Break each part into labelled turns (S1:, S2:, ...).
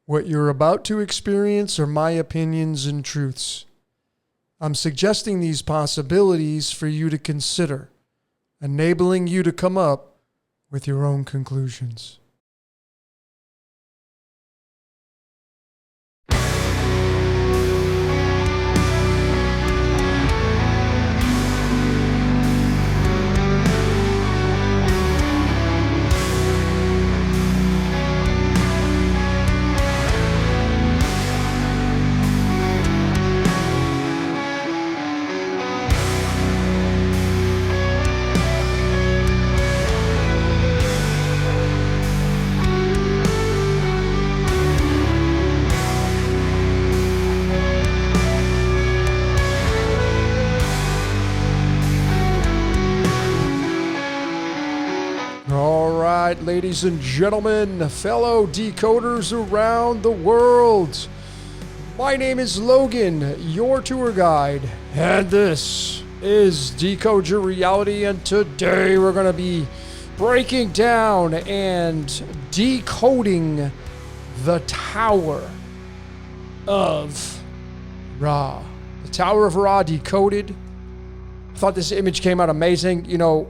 S1: What you're about to experience are my opinions and truths. I'm suggesting these possibilities for you to consider, enabling you to come up with your own conclusions. Ladies and gentlemen, fellow decoders around the world, my name is Logan, your tour guide, and this is Decode Your Reality, and today we're going to be breaking down and decoding the Tower of Ra. The Tower of Ra decoded. I thought this image came out amazing. You know,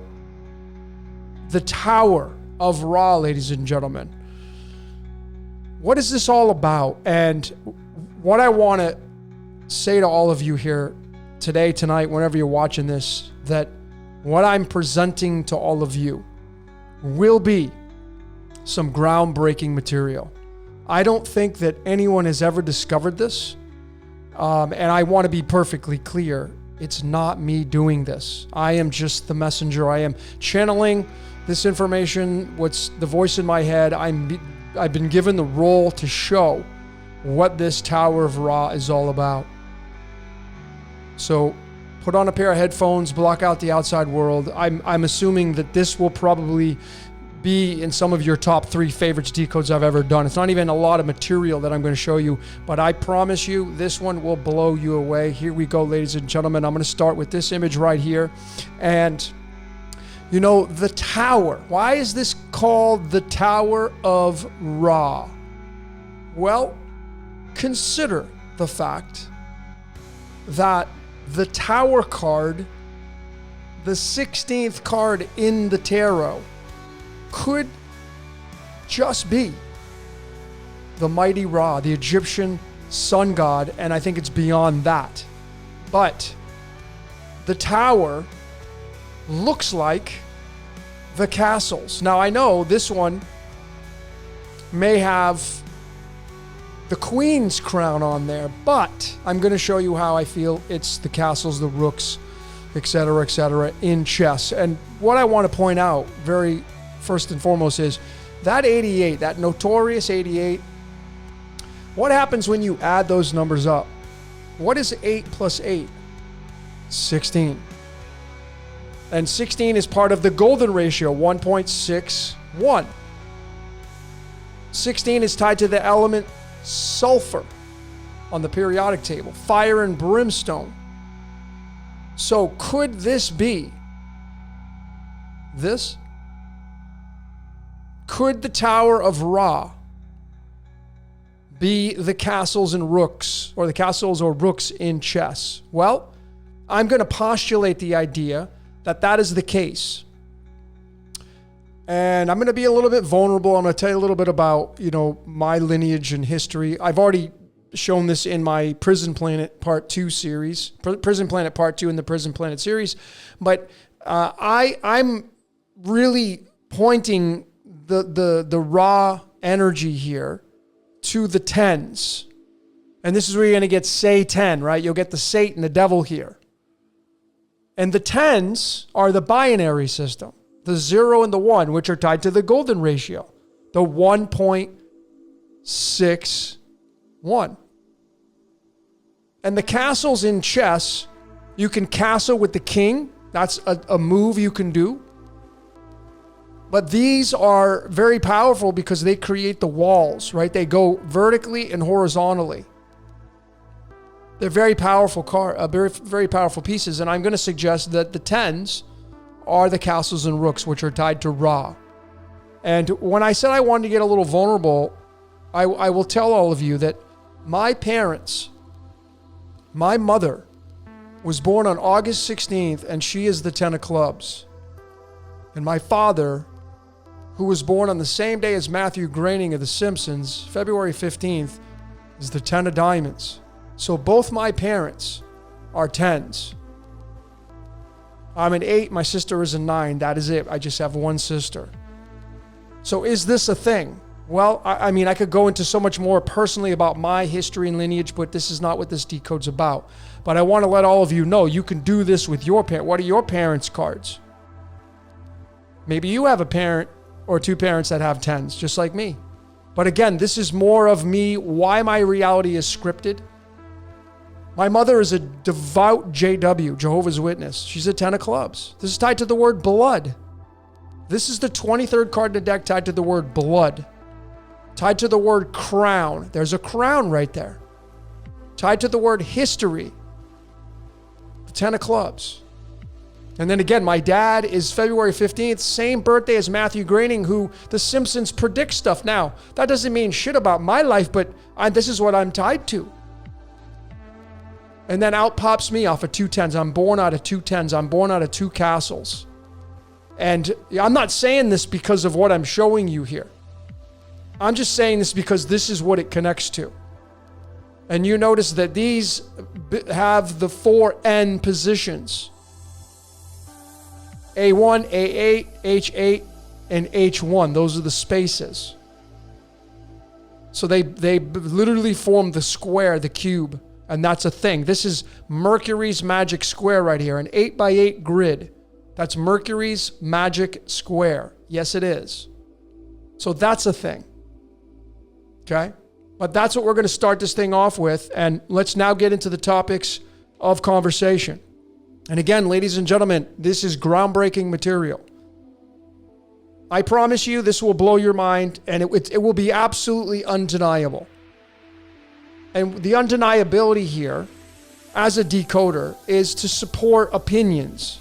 S1: the Tower of Ra, ladies and gentlemen. What is this all about? And what I want to say to all of you here today, tonight, whenever you're watching this, that what I'm presenting to all of you will be some groundbreaking material. I don't think that anyone has ever discovered this. And I want to be perfectly clear. It's not me doing this. I am just the messenger. I am channeling this information, what's the voice in my head. I've been given the role to show what this Tower of Ra is all about. So put on a pair of headphones, block out the outside world. I'm assuming that this will probably be in some of your top 3 favorites decodes I've ever done. It's not even a lot of material that I'm going to show you, but I promise you this one will blow you away. Here we go, ladies and gentlemen. I'm going to start with this image right here. And you know, the tower. Why is this called the Tower of Ra? Well, consider the fact that the Tower card, the 16th card in the tarot, could just be the mighty Ra, the Egyptian sun god, and I think it's beyond that. But the Tower looks like the castles. Now, I know this one may have the Queen's crown on there, but I'm going to show you how I feel it's the castles, the rooks, etc., in chess. And what I want to point out very first and foremost is that 88, that notorious 88, what happens when you add those numbers up? What is 8 plus 8? 16. And 16 is part of the golden ratio, 1.61. 16 is tied to the element sulfur on the periodic table, fire and brimstone. So could this be this? Could the Tower of Ra be the castles and rooks, or the castles or rooks in chess? Well, I'm going to postulate the idea that is the case. And I'm going to be a little bit vulnerable. I'm going to tell you a little bit about, you know, my lineage and history. I've already shown this in my Prison Planet Part 2 series, Prison Planet Part 2 in the Prison Planet series. But I'm really pointing the raw energy here to the tens. And this is where you're going to get Satan, right? You'll get the Satan, the devil here. And the tens are the binary system, the 0 and the 1, which are tied to the golden ratio, the 1.61. 6, 1. And the castles in chess, you can castle with the king. That's a move you can do. But these are very powerful because they create the walls, right? They go vertically and horizontally. They're very powerful very powerful pieces. And I'm going to suggest that the 10s are the castles and rooks, which are tied to Ra. And when I said I wanted to get a little vulnerable, I will tell all of you that my parents, my mother was born on August 16th, and she is the 10 of clubs. And my father, who was born on the same day as Matthew Groening of The Simpsons, February 15th, is the 10 of diamonds. So both my parents are 10s. I'm an 8, my sister is a 9. That is it. I just have one sister. So is this a thing? Well, I mean, I could go into so much more personally about my history and lineage, but this is not what this decode's about. But I want to let all of you know you can do this with your parent. What are your parents' cards? Maybe you have a parent or two parents that have 10s, just like me. But again, this is more of me, why my reality is scripted. My mother is a devout JW, Jehovah's Witness. She's a 10 of clubs. This is tied to the word blood. This is the 23rd card in the deck tied to the word blood. Tied to the word crown. There's a crown right there. Tied to the word history. The 10 of clubs. And then again, my dad is February 15th, same birthday as Matthew Groening, who The Simpsons predicts stuff. Now, that doesn't mean shit about my life, but this is what I'm tied to. And then out pops me off of 2 10s. I'm born out of 2 10s. I'm born out of 2 castles. And I'm not saying this because of what I'm showing you here. I'm just saying this because this is what it connects to. And you notice that these have the 4 N positions. A1, A8, H8, and H1. Those are the spaces. So they literally form the square, the cube. And that's a thing. This is Mercury's magic square right here. An 8x8 grid. That's Mercury's magic square. Yes, it is. So that's a thing. Okay? But that's what we're going to start this thing off with. And let's now get into the topics of conversation. And again, ladies and gentlemen, this is groundbreaking material. I promise you this will blow your mind, and it will be absolutely undeniable. And the undeniability here, as a decoder, is to support opinions.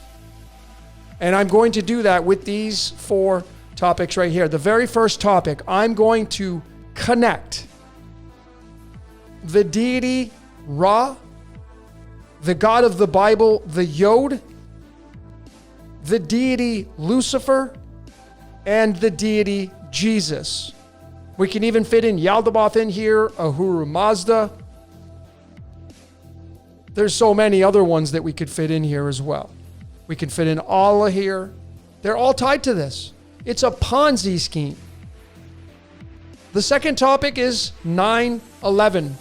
S1: And I'm going to do that with these 4 topics right here. The very first topic, I'm going to connect the deity Ra, the God of the Bible, the Yod, the deity Lucifer, and the deity Jesus. We can even fit in Yaldabaoth in here, Ahura Mazda. There's so many other ones that we could fit in here as well. We can fit in Allah here. They're all tied to this. It's a Ponzi scheme. The second topic is 9/11.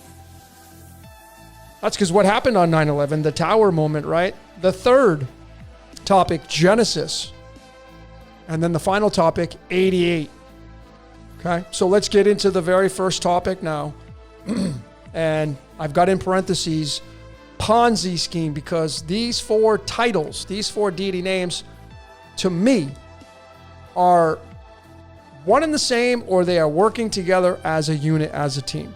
S1: That's because what happened on 9/11, the tower moment, right? The third topic, Genesis. And then the final topic, 88. Okay, so let's get into the very first topic now. And I've got in parentheses, Ponzi scheme, because these 4 titles, these 4 deity names, to me, are one and the same, or they are working together as a unit, as a team.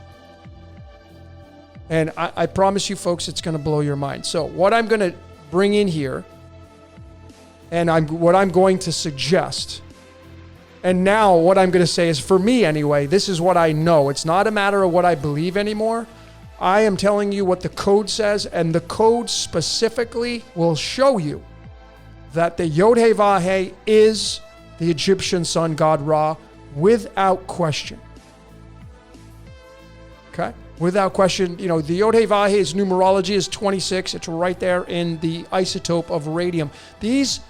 S1: And I promise you folks, it's going to blow your mind. So what I'm going to bring in here, and what I'm going to suggest, and now what I'm going to say is, for me anyway, this is what I know. It's not a matter of what I believe anymore. I am telling you what the code says, and the code specifically will show you that the Yod-Heh-Vah-Heh is the Egyptian sun god Ra, without question. Okay? Without question, the Yod-Heh-Vah-Heh's numerology is 26. It's right there in the isotope of radium. These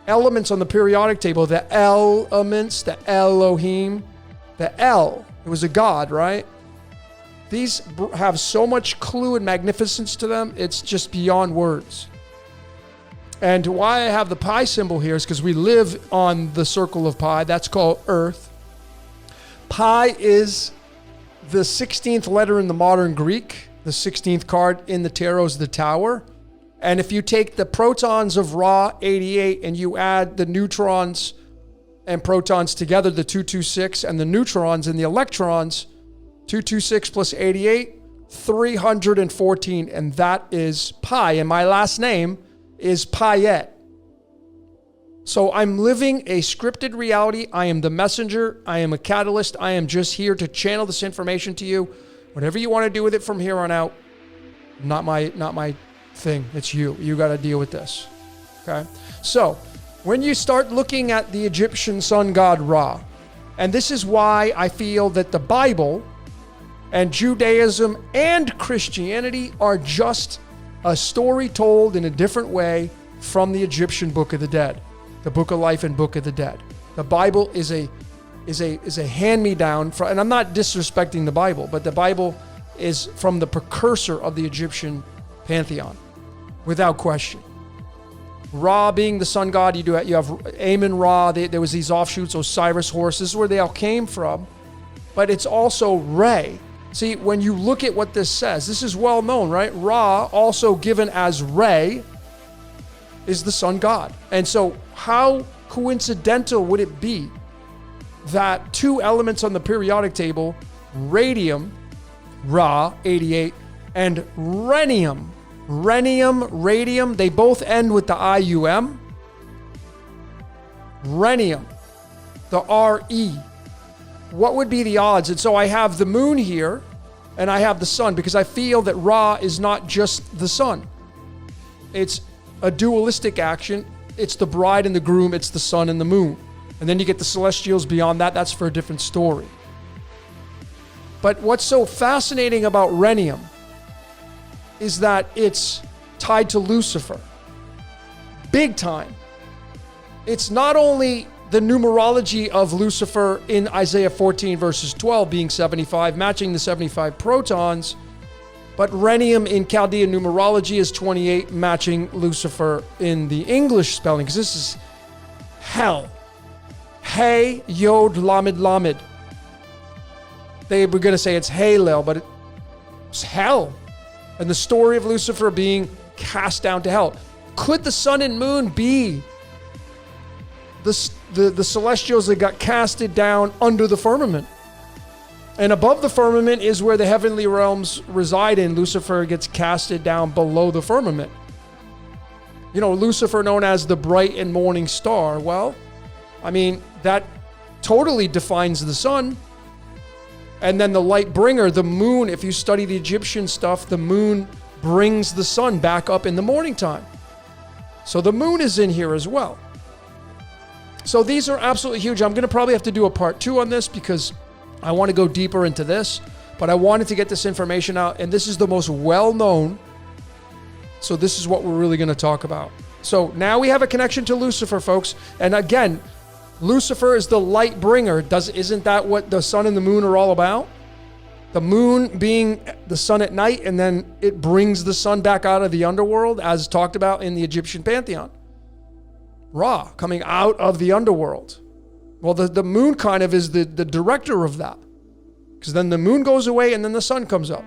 S1: elements on the periodic table, the elements, the Elohim, the El, it was a god, right? These have so much clue and magnificence to them, it's just beyond words. And why I have the pi symbol here is because we live on the circle of pi. That's called Earth. Pi is the 16th letter in the modern Greek, the 16th card in the tarot is the Tower. And if you take the protons of Ra 88 and you add the neutrons and protons together, the 226, and the neutrons and the electrons, 226 plus 88, 314, and that is pi. And my last name is Payet. So I'm living a scripted reality. I am the messenger. I am a catalyst. I am just here to channel this information to you. Whatever you want to do with it from here on out, not my thing. It's you. You got to deal with this. Okay? So when you start looking at the Egyptian sun god Ra, and this is why I feel that the Bible and Judaism and Christianity are just a story told in a different way from the Egyptian Book of the Dead, the Book of Life and Book of the Dead. The Bible is a hand-me-down, and I'm not disrespecting the Bible, but the Bible is from the precursor of the Egyptian pantheon, without question. Ra being the sun god, you have Amun-Ra. There was these offshoots, Osiris horses, where they all came from, but it's also Re. See, when you look at what this says, this is well known, right? Ra, also given as Re, is the sun god. And so how coincidental would it be that two elements on the periodic table, radium, Ra, 88, and rhenium, radium, they both end with the IUM. Rhenium, the RE. What would be the odds? And so I have the moon here, and I have the sun, because I feel that Ra is not just the sun. It's a dualistic action. It's the bride and the groom. It's the sun and the moon. And then you get the celestials beyond that. That's for a different story. But what's so fascinating about rhenium is that it's tied to Lucifer. Big time. It's not only the numerology of Lucifer in Isaiah 14 verses 12 being 75, matching the 75 protons, but rhenium in Chaldean numerology is 28, matching Lucifer in the English spelling, because this is hell. Hey, Yod, Lamed, Lamed. They were going to say it's Halel, but it's hell. And the story of Lucifer being cast down to hell. Could the sun and moon be the celestials that got casted down under the firmament? And above the firmament is where the heavenly realms reside in. Lucifer gets casted down below the firmament. You know, Lucifer known as the bright and morning star. Well, I mean, that totally defines the sun. And then the light bringer, the moon, if you study the Egyptian stuff, the moon brings the sun back up in the morning time. So the moon is in here as well. So these are absolutely huge. I'm going to probably have to do a part 2 on this because I want to go deeper into this, but I wanted to get this information out, and this is the most well-known. So this is what we're really going to talk about. So now we have a connection to Lucifer, folks. And again, Lucifer is the light bringer. Isn't that what the sun and the moon are all about? The moon being the sun at night, and then it brings the sun back out of the underworld, as talked about in the Egyptian pantheon. Ra coming out of the underworld. Well, the moon kind of is the director of that, because then the moon goes away and then the sun comes up.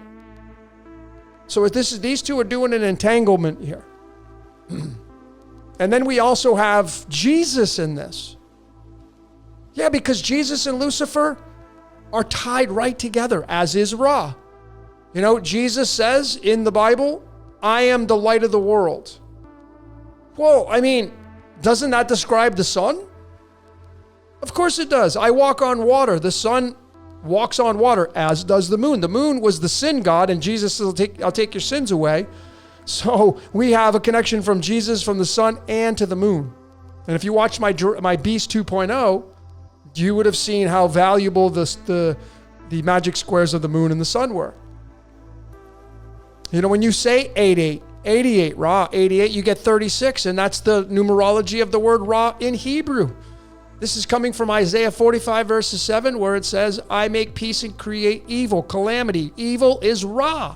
S1: So these two are doing an entanglement here. And then we also have Jesus in this. Yeah, because Jesus and Lucifer are tied right together, as is Ra. You know, Jesus says in the Bible, I am the light of the world. Well, I mean, doesn't that describe the sun? Of course it does. I walk on water. The sun walks on water, as does the moon. The moon was the sin god, and Jesus says, I'll take your sins away. So we have a connection from Jesus, from the sun, and to the moon. And if you watch my Beast 2.0, you would have seen how valuable the magic squares of the moon and the sun were. You know, when you say 88, Ra, 88, you get 36, and that's the numerology of the word Ra in Hebrew. This is coming from Isaiah 45 verses 7, where it says, I make peace and create evil, calamity. Evil is Ra.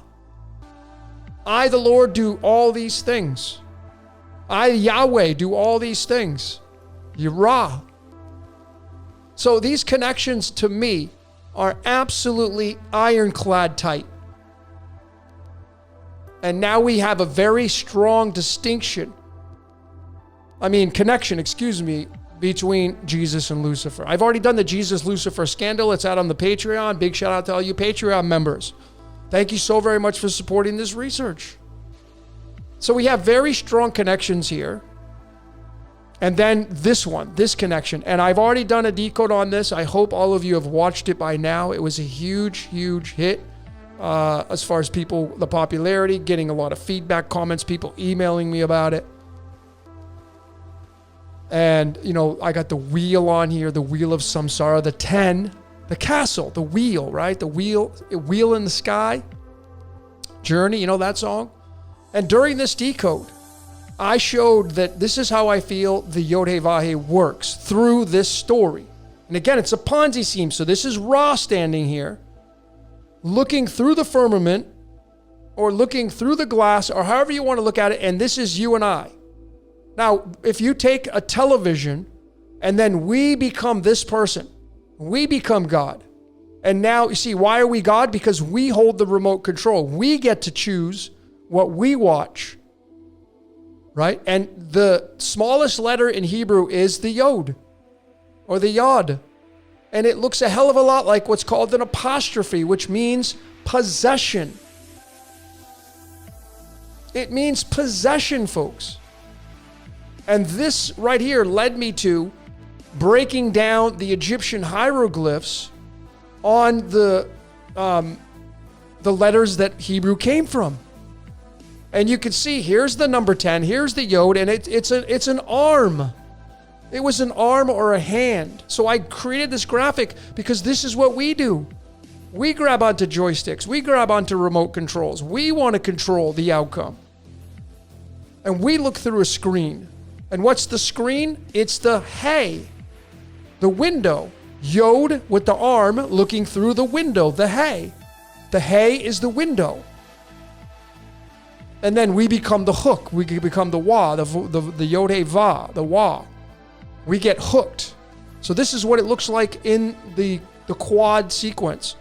S1: I, the Lord, do all these things. I, Yahweh, do all these things. Ra. So these connections to me are absolutely ironclad tight. And now we have a very strong connection, between Jesus and Lucifer. I've already done the Jesus-Lucifer scandal. It's out on the Patreon. Big shout out to all you Patreon members. Thank you so very much for supporting this research. So we have very strong connections here. And then this connection. And I've already done a decode on this. I hope all of you have watched it by now. It was a huge, huge hit as far as the popularity, getting a lot of feedback, comments, people emailing me about it. And, I got the wheel on here, the wheel of samsara, the 10, the castle, the wheel, right? The wheel in the sky, Journey, that song. And during this decode, I showed that this is how I feel the Yod-Heh-Vah-Heh works through this story. And again, it's a Ponzi scheme. So this is Ra standing here, looking through the firmament or looking through the glass or however you want to look at it. And this is you and I. Now, if you take a television and then we become this person, we become God. And now, you see, why are we God? Because we hold the remote control. We get to choose what we watch, right? And the smallest letter in Hebrew is the Yod or the Yod. And it looks a hell of a lot like what's called an apostrophe, which means possession. It means possession, folks. And this right here led me to breaking down the Egyptian hieroglyphs on the letters that Hebrew came from. And you can see here's the number 10, here's the Yod, and it's an arm. It was an arm or a hand. So I created this graphic because this is what we do. We grab onto joysticks. We grab onto remote controls. We want to control the outcome. And we look through a screen. And what's the screen? It's the hay, the window. Yod with the arm looking through the window, the hay. The hay is the window. And then we become the hook. We become the Wah, the Yod-Heh-Vah, the Wah. We get hooked. So this is what it looks like in the quad sequence.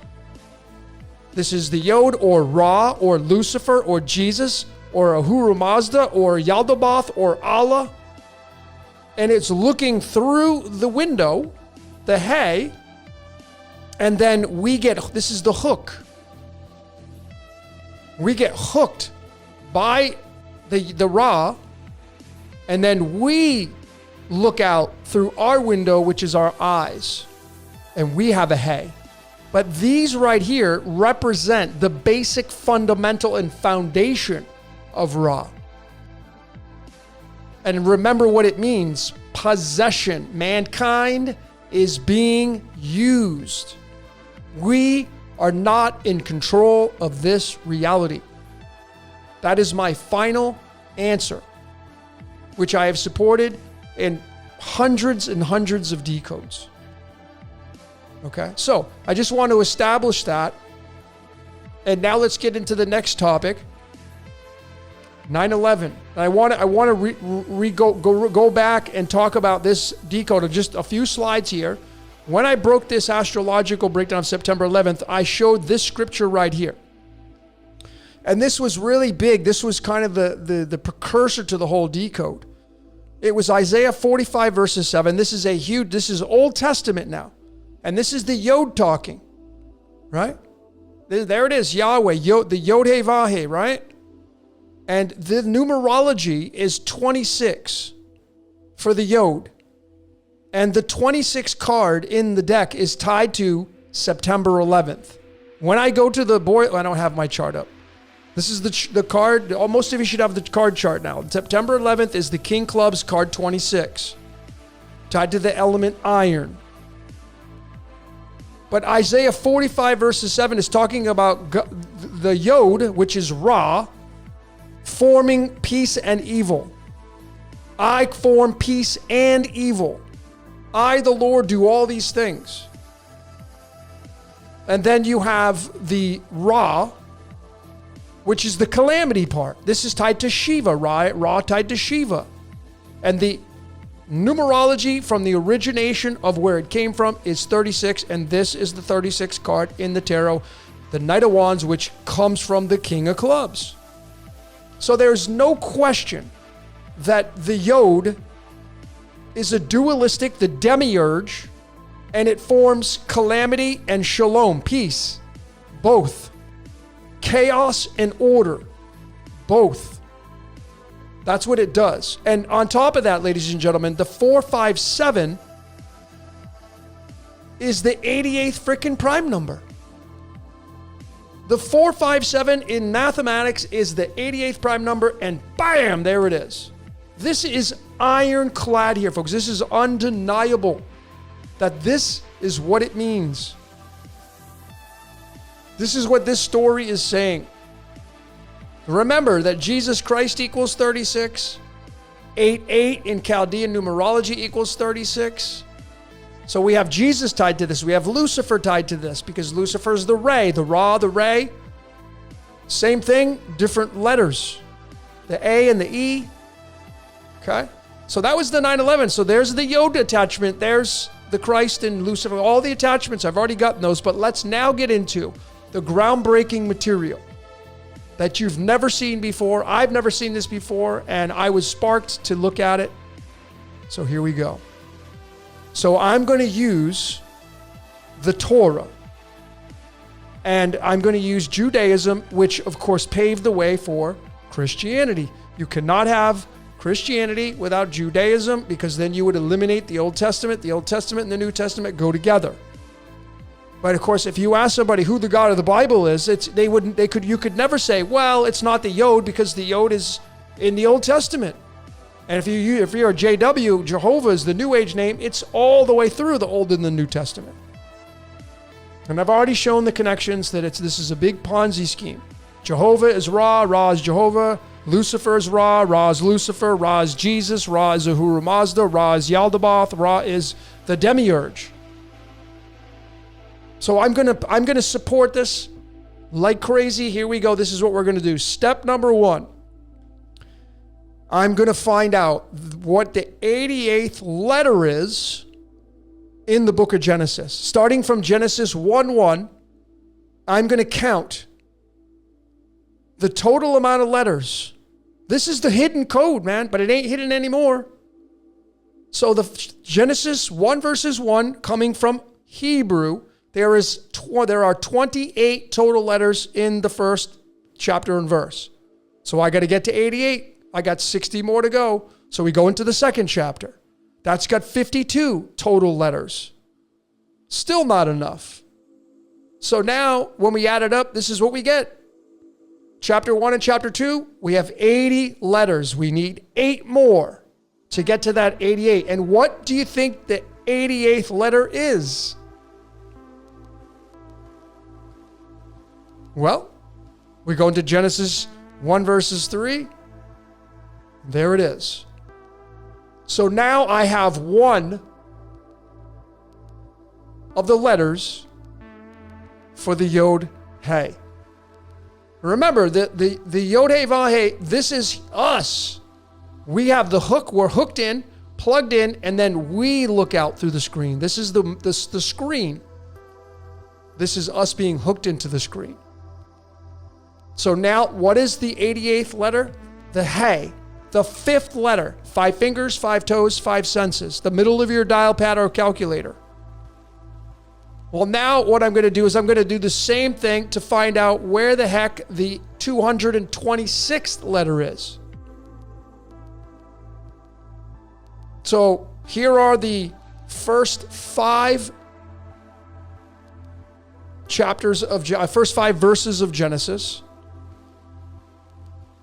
S1: This is the Yod or Ra or Lucifer or Jesus or Ahura Mazda or Yaldabaoth or Allah. And it's looking through the window, the hay, and then this is the hook. We get hooked by the Ra, and then we look out through our window, which is our eyes, and we have a hay. But these right here represent the basic fundamental and foundation of Ra. And remember what it means, possession. Mankind is being used. We are not in control of this reality. That is my final answer, which I have supported in hundreds and hundreds of decodes. Okay, so I just want to establish that. And now let's get into the next topic. 9/11. I want to go back and talk about this decode. Just a few slides here. When I broke this astrological breakdown of September 11th, I showed this scripture right here. And this was really big. This was kind of the precursor to the whole decode. It was Isaiah 45 verses 7. This is Old Testament now. And this is the Yod talking, right? There it is, Yahweh, the Yod-Heh-Vah-Heh, right? And the numerology is 26 for the Yod. And the 26 card in the deck is tied to September 11th. When I go to I don't have my chart up. This is the card. Most of you should have the card chart now. September 11th is the King Clubs card 26, tied to the element iron. But Isaiah 45 verses 7 is talking about the Yod, which is Ra, forming peace and evil. I form peace and evil. I, the Lord, do all these things. And then you have the Ra, which is the calamity part. This is tied to Shiva, Ra tied to Shiva. And the numerology from the origination of where it came from is 36, and this is the 36th card in the tarot, the Knight of Wands, which comes from the King of Clubs. So there's no question that the Yod is a dualistic, the demiurge, and it forms calamity and shalom, peace, both. Chaos and order, both. That's what it does. And on top of that, ladies and gentlemen, the 457 is the 88th freaking prime number. The 457 in mathematics is the 88th prime number, and bam, there it is. This is ironclad here, folks. This is undeniable that this is what it means. This is what this story is saying. Remember that Jesus Christ equals 36. 8 in Chaldean numerology equals 36. So we have Jesus tied to this. We have Lucifer tied to this because Lucifer is the ray, the Ra, the ray. Same thing, different letters. The A and the E. Okay? So that was the 9/11. So there's the Yod attachment. There's the Christ and Lucifer. All the attachments. I've already gotten those. But let's now get into the groundbreaking material that you've never seen before. I've never seen this before, and I was sparked to look at it. So here we go. So I'm going to use the Torah, and I'm going to use Judaism, which of course paved the way for Christianity. You cannot have Christianity without Judaism, because then you would eliminate the Old Testament. The Old Testament and the New Testament go together. But of course, if you ask somebody who the God of the Bible is, you could never say, well, it's not the Yod, because the Yod is in the Old Testament. And if you're a JW, Jehovah is the New Age name. It's all the way through the Old and the New Testament. And I've already shown the connections that this is a big Ponzi scheme. Jehovah is Ra, Ra is Jehovah. Lucifer is Ra, Ra is Lucifer. Ra is Jesus, Ra is Ahura Mazda. Ra is Yaldabaoth. Ra is the demiurge. So I'm gonna support this like crazy. Here we go. This is what we're gonna do. Step number 1. I'm gonna find out what the 88th letter is in the book of Genesis. Starting from Genesis 1:1, I'm gonna count the total amount of letters. This is the hidden code, man, but it ain't hidden anymore. So the Genesis 1 verses 1 coming from Hebrew. There are 28 total letters in the first chapter and verse. So I got to get to 88. I got 60 more to go. So we go into the second chapter. That's got 52 total letters. Still not enough. So now when we add it up, this is what we get. Chapter 1 and chapter 2, we have 80 letters. We need 8 more to get to that 88. And what do you think the 88th letter is? Well, we go into Genesis 1 verses 3. There it is. So now I have one of the letters for the Yod Hey. Remember, the Yod Hey Vav Hey, this is us. We have the hook, we're hooked in, plugged in, and then we look out through the screen. This is the screen. This is us being hooked into the screen. So now, what is the 88th letter? The Hey. The 5th letter. 5 fingers, 5 toes, 5 senses. The middle of your dial pad or calculator. Well, now what I'm going to do is I'm going to do the same thing to find out where the heck the 226th letter is. So here are the first 5 chapters of, first 5 verses of Genesis.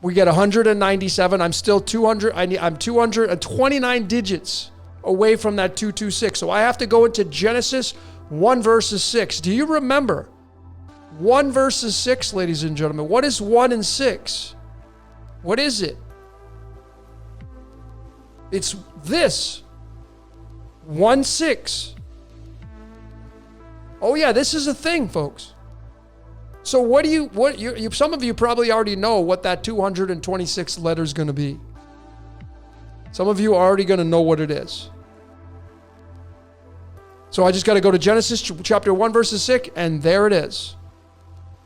S1: We get 197. I'm still 200. I'm 229 digits away from that 226. So I have to go into Genesis 1 verses 6. Do you remember 1 verses 6, ladies and gentlemen? What is 1 and 6? What is it? It's this. 1-6. Oh yeah, this is a thing, folks. So some of you probably already know what that 226 letter is going to be. Some of you are already going to know what it is. So I just got to go to Genesis chapter 1, verses 6, and there it is.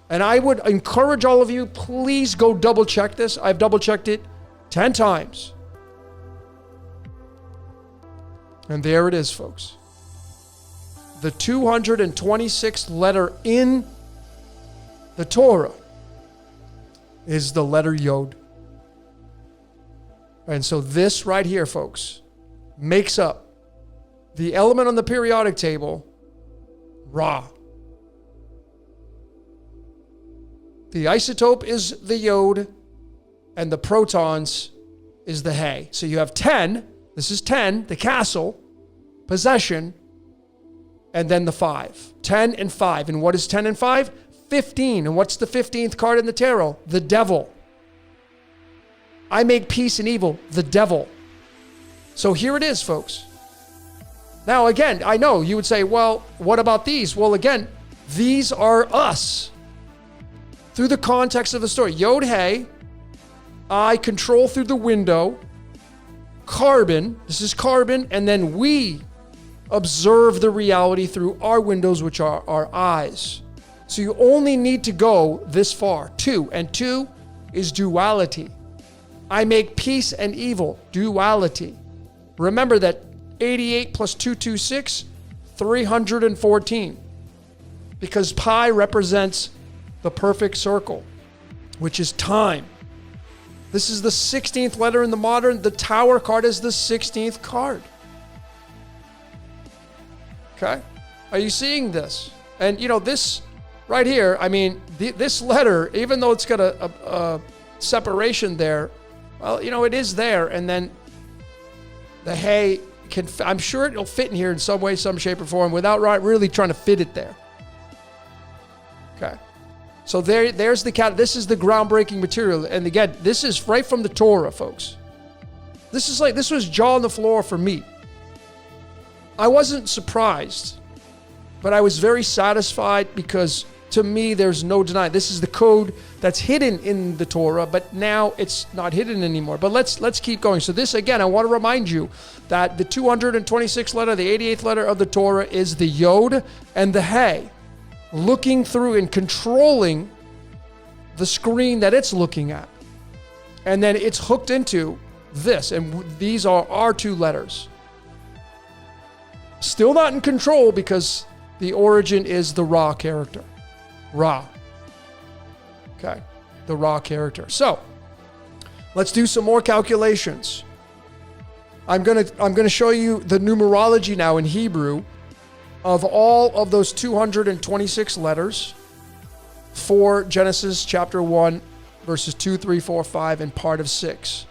S1: And I would encourage all of you, please go double check this. I've double checked it 10 times. And there it is, folks. The 226th letter in the Torah is the letter Yod. And so this right here, folks, makes up the element on the periodic table, Ra. The isotope is the Yod, and the protons is the He. So you have 10. This is 10, the castle, possession, and then the 5. 10 and 5. And what is 10 and 5? 15. And what's the 15th card in the tarot? The devil. I make peace and evil, the devil. So here it is, folks. Now, again, I know you would say, well, what about these? Well, again, these are us. Through the context of the story. Yod He, I control through the window. Carbon, this is carbon, and then we observe the reality through our windows, which are our eyes. So you only need to go this far, 2, and 2 is duality. I make peace and evil, duality. Remember that 88 plus 226, 314, because pi represents the perfect circle, which is time. This is the 16th letter in the modern. The Tower card is the 16th card. Okay? Are you seeing this? And you know, this right here, I mean, this letter, even though it's got a separation there, well, you know, it is there. And then the He can, I'm sure it'll fit in here in some way, some shape or form without really trying to fit it there. Okay. So there's the cat. This is the groundbreaking material. And again, this is right from the Torah, folks. This was jaw on the floor for me. I wasn't surprised, but I was very satisfied because to me, there's no denying. This is the code that's hidden in the Torah, but now it's not hidden anymore. But let's keep going. So this, again, I want to remind you that the 226th letter, the 88th letter of the Torah is the Yod and the He. Looking through and controlling the screen that it's looking at. And then it's hooked into this. And these are our 2 letters. Still not in control because the origin is the Ra character. Ra. Okay. The Ra character. So, let's do some more calculations. I'm going to show you the numerology now in Hebrew of all of those 226 letters for Genesis chapter 1, verses 2, 3, 4, 5, and part of 6,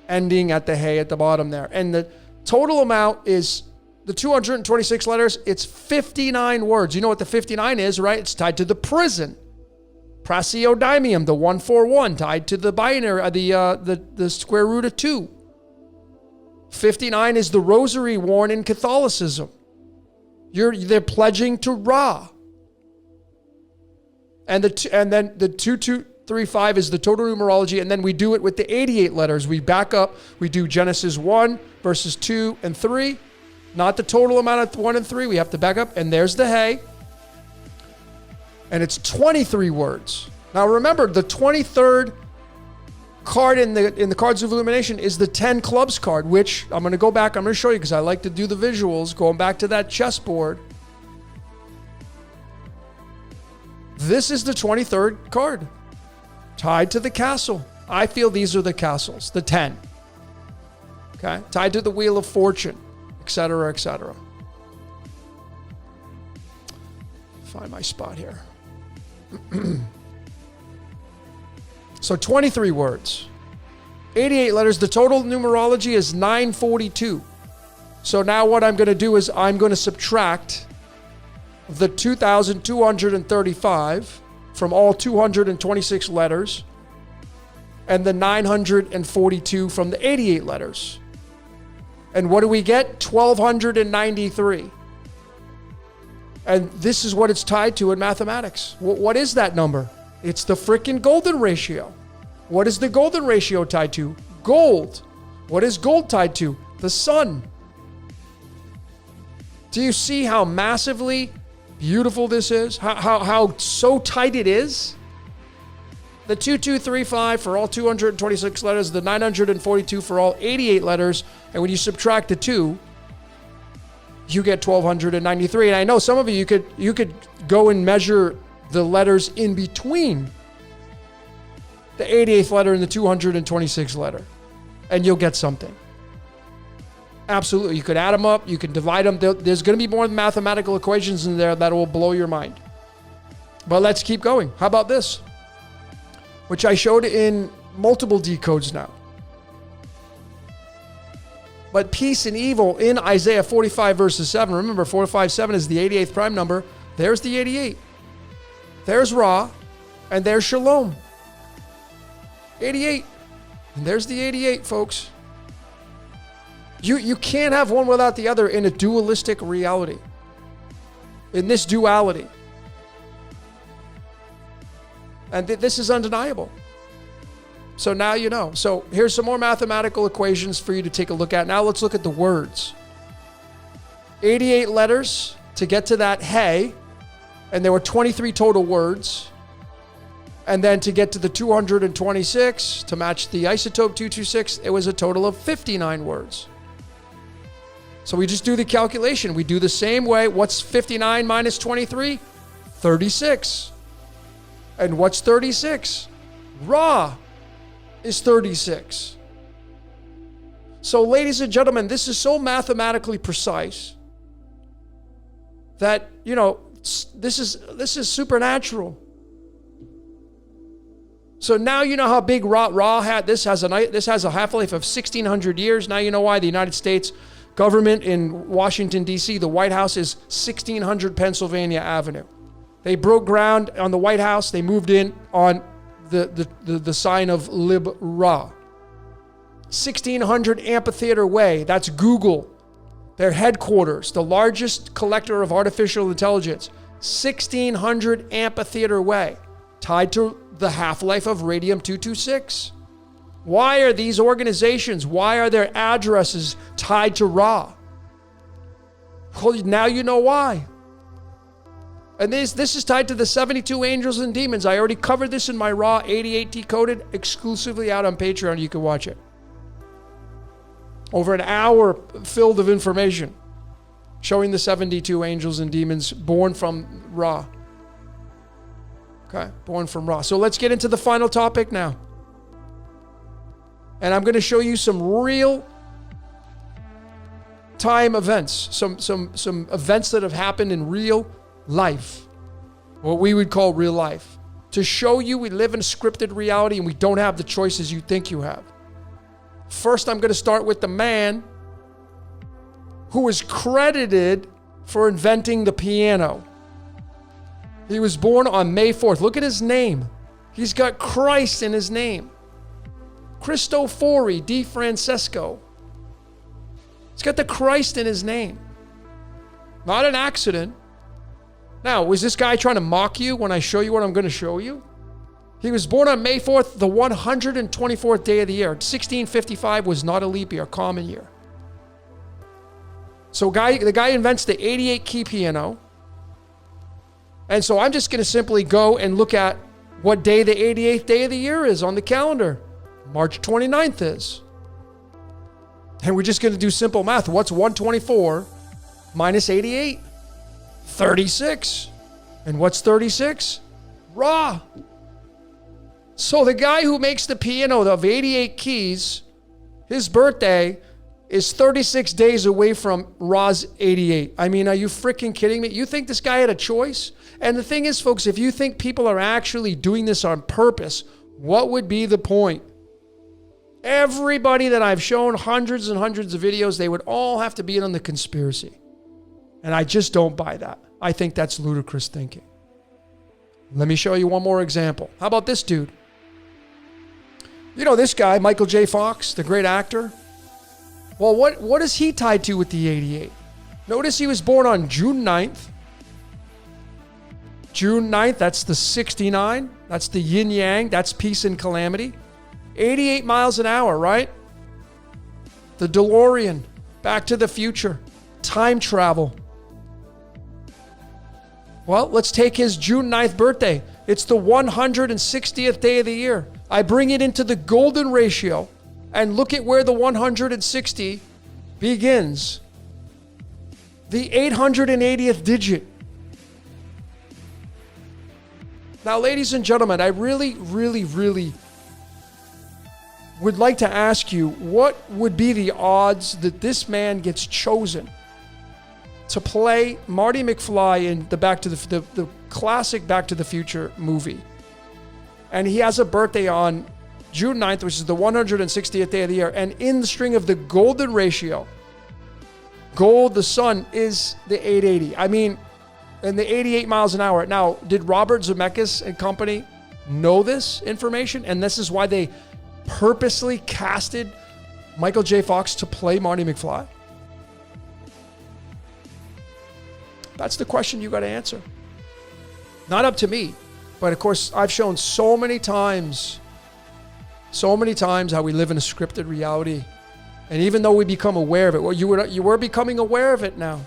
S1: ending at the He at the bottom there. And the total amount is the 226 letters. It's 59 words. You know what the 59 is, right? It's tied to the prison. Praseodymium, the 141, tied to the binary, the square root of 2. 59 is the rosary worn in Catholicism. They're pledging to Ra. And then the 2235 is the total numerology, and then we do it with the 88 letters. We back up. We do Genesis 1, verses 2 and 3. Not the total amount of 1 and 3. We have to back up, and there's the He. And it's 23 words. Now remember, the 23rd card in the Cards of Illumination is the 10 clubs card, which I'm going to go back. I'm going to show you because I like to do the visuals. Going back to that chessboard. This is the 23rd card tied to the castle. I feel these are the castles, the 10. Okay, tied to the Wheel of Fortune, etc., etc. Find my spot here. So 23 words, 88 letters. The total numerology is 942. So now what I'm going to do is I'm going to subtract the 2,235 from all 226 letters and the 942 from the 88 letters. And what do we get? 1,293. And this is what it's tied to in mathematics. What is that number? It's the frickin' golden ratio. What is the golden ratio tied to? Gold. What is gold tied to? The sun. Do you see how massively beautiful this is? How so tight it is? The 2235 for all 226 letters, the 942 for all 88 letters, and when you subtract the 2, you get 1293. And I know some of you could go and measure the letters in between the 88th letter and the 226th letter, and you'll get something. Absolutely. You could add them up. You can divide them. There's going to be more mathematical equations in there that will blow your mind. But let's keep going. How about this? Which I showed in multiple decodes now. But peace and evil in Isaiah 45 verses 7. Remember, 457 is the 88th prime number. There's the 88. There's Ra, and there's Shalom. 88. And there's the 88, folks. You can't have one without the other in a dualistic reality. In this duality. And this is undeniable. So now you know. So here's some more mathematical equations for you to take a look at. Now let's look at the words. 88 letters to get to that hey, and there were 23 total words. And then to get to the 226, to match the isotope 226, it was a total of 59 words. So we just do the calculation. We do the same way. What's 59 minus 23? 36. And what's 36? Ra is 36. So, ladies and gentlemen, this is so mathematically precise that, you know, this is supernatural. So now you know how big Ra had. This has a half-life of 1,600 years. Now you know why the United States government in Washington, D.C., the White House is 1600 Pennsylvania Avenue. They broke ground on the White House. They moved in on the sign of Lib Ra. 1600 Amphitheater Way. That's Google. Their headquarters, the largest collector of artificial intelligence. 1600 Amphitheater Way. Tied to the half-life of radium-226. Why are these organizations, why are their addresses tied to Ra? Well, now you know why. And this is tied to the 72 angels and demons. I already covered this in my Ra 88 Decoded, exclusively out on Patreon. You can watch it. Over an hour filled of information showing the 72 angels and demons born from Ra. Okay, born from Ra. So let's get into the final topic now. And I'm going to show you some real time events, some events that have happened in real life, what we would call real life, to show you we live in a scripted reality and we don't have the choices you think you have. First, I'm going to start with the man who is credited for inventing the piano. He was born on May 4th. Look at his name. He's got Christ in his name. Cristofori di Francesco. He's got the Christ in his name. Not an accident. Now, was this guy trying to mock you when I show you what I'm going to show you? He was born on May 4th, the 124th day of the year. 1655 was not a leap year, a common year. So the guy invents the 88 key piano. And so I'm just going to simply go and look at what day the 88th day of the year is on the calendar. March 29th is. And we're just going to do simple math. What's 124 minus 88? 36. And what's 36? Ra. So the guy who makes the piano of 88 keys, his birthday is 36 days away from Ra's 88. I mean, are you freaking kidding me? You think this guy had a choice? And the thing is, folks, if you think people are actually doing this on purpose, what would be the point? Everybody that I've shown hundreds and hundreds of videos, they would all have to be in on the conspiracy. And I just don't buy that. I think that's ludicrous thinking. Let me show you one more example. How about this dude? You know this guy, Michael J. Fox, the great actor? Well, what is he tied to with the 88? Notice he was born on June 9th. June 9th, that's the 69. That's the yin-yang. That's peace and calamity. 88 miles an hour, right? the DeLorean, Back to the Future, time travel. Well, let's take his June 9th birthday. It's the 160th day of the year. I bring it into the golden ratio and look at where the 160 begins. The 880th digit. Now, ladies and gentlemen, I really would like to ask you, what would be the odds that this man gets chosen to play Marty McFly in the classic Back to the Future movie? And he has a birthday on June 9th, which is the 160th day of the year. And in the string of the golden ratio, gold, the sun, is the 880. I mean, and the 88 miles an hour. Now, did Robert Zemeckis and company know this information? And this is why they purposely casted Michael J. Fox to play Marty McFly? That's the question you got to answer. Not up to me, but of course, I've shown so many times how we live in a scripted reality. And even though we become aware of it, well, you were becoming aware of it now.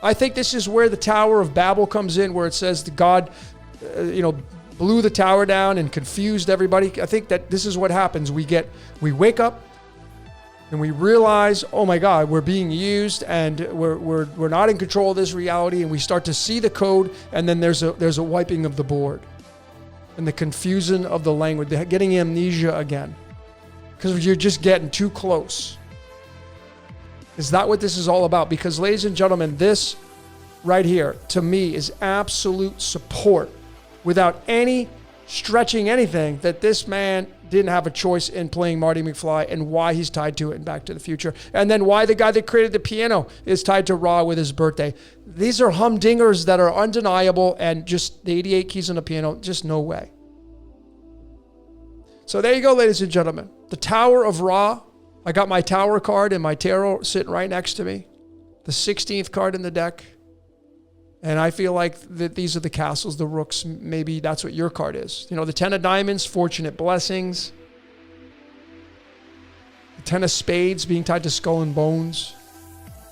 S1: I think this is where the Tower of Babel comes in, where it says that God, blew the tower down and confused everybody. I think that this is what happens. We wake up and we realize, oh my God, we're being used and we're not in control of this reality, and we start to see the code, and then there's a wiping of the board and the confusion of the language, getting amnesia again, because you're just getting too close. Is that what this is all about? Because, ladies and gentlemen, this right here, to me, is absolute support, without any stretching anything, that this man didn't have a choice in playing Marty McFly, and why he's tied to it in Back to the Future. And then why the guy that created the piano is tied to Ra with his birthday. These are humdingers that are undeniable, and just the 88 keys on the piano, just no way. So there you go, ladies and gentlemen. The Tower of Ra. I got my Tower card and my tarot sitting right next to me. The 16th card in the deck. And I feel like that these are the castles, the rooks. Maybe that's what your card is. The 10 of diamonds, fortunate blessings. The 10 of spades being tied to skull and bones.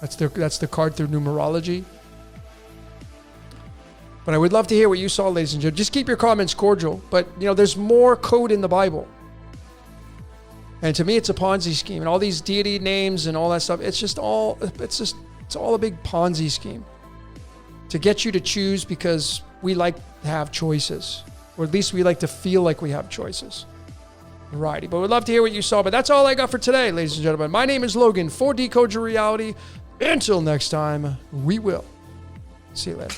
S1: That's the card through numerology. But I would love to hear what you saw, ladies and gentlemen. Just keep your comments cordial. But, there's more code in the Bible. And to me, it's a Ponzi scheme. And all these deity names and all that stuff, it's all a big Ponzi scheme to get you to choose, because we like to have choices, or at least we like to feel like we have choices. Righty, but we'd love to hear what you saw. But that's all I got for today, ladies and gentlemen. My name is Logan for Decode Your Reality. Until next time, we will see you later.